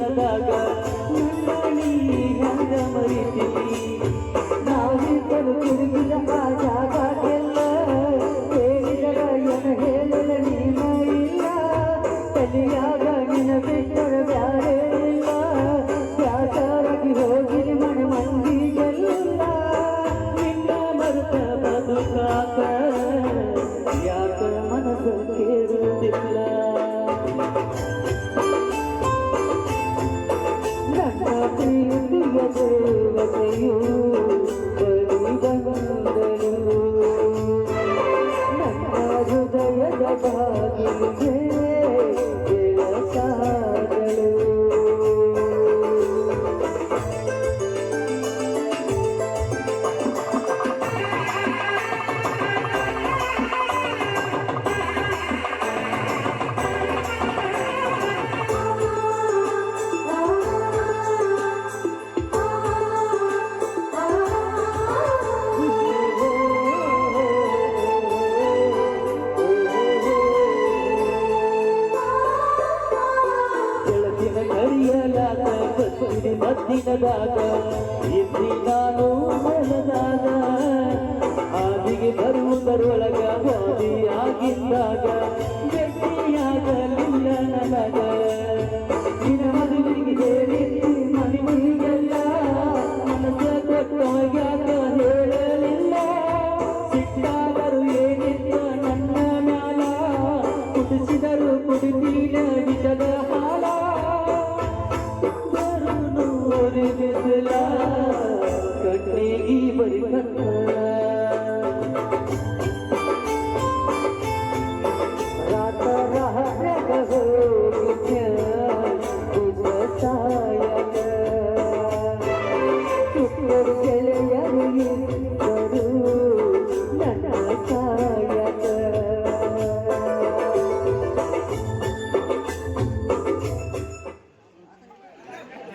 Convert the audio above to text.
ತನದಾಗ ನನ್ನೀ ಹಂಗ ಮರಿತೀನಿ ನಾವಿಬ್ಬರು ತಿರುಗಿದ ಆ ಜಾಗಕ್ಕೆಲ್ಲ ಹೇಳಿದರ ಎನ ಹೇಳಲ ನೀನ ಇಲ್ಲ ತಲೆಯಾಗ ನಿನ ಬಿಟ್ಟರ ಬ್ಯಾರೆ ಇಲ್ಲ ಯಾಕಾಗಿ ಹೋಗಿರಿ ಮನೆ ಮಂದಿಗೆಲ್ಲ ನಿನ್ನ ಮರುತ ಬದುಕಾಕ ಯಾಕ ಮನಸ್ಸು ಕೇಳುವುದಿಲ್ಲ ನನ್ನ ಪ್ರೀತಿಯ ದೇವತೆಯು ಬಳಿ ಬಂದಳು ನನ್ನ ಹೃದಯದ ಬಾಗಿಲಿಗೆ ಬೆಳಕಾದಳು ಕರಿಯಲಾದ ಬಸ್ಸಿನ ಮದ್ದಿನದಾಗ ಇಲ್ಲಿ ನಾನು ಬೆಳೆದಾಗ ಹಾದಿಗೆ ಬರುವುದರೊಳಗ ಬಾದಿ ಆಗಿದ್ದಾಗ ಭೇಟಿಯಾಗಲಿಲ್ಲ ನನಗ ನಿನ್ನ ಮದುವೆಗೆ ಹೇಳಿದ್ದಿ ಮನೆಗೆಲ್ಲ ಮನಸ್ಸ ಕೊಟ್ಟೋಗ್ಯಾಕ ಹೇಳಲಿಲ್ಲ ಸಿಟ್ಟಾದರೂ ಏನಿಲ್ಲ ನನ್ನ ಮ್ಯಾಲ ಕುಡಿಸಿದರು ಕುಡಿದೀನ ವಿಷದ ಹಾಲ ಬಿಸಿಲ ಕಣ್ಣಿಗೆ ಬರಿ ರಾತ ರಾಗ ಹೋಗಿದ್ಯ ಸಾಯಕ ಸುತ್ತರು ಕೆಳೆ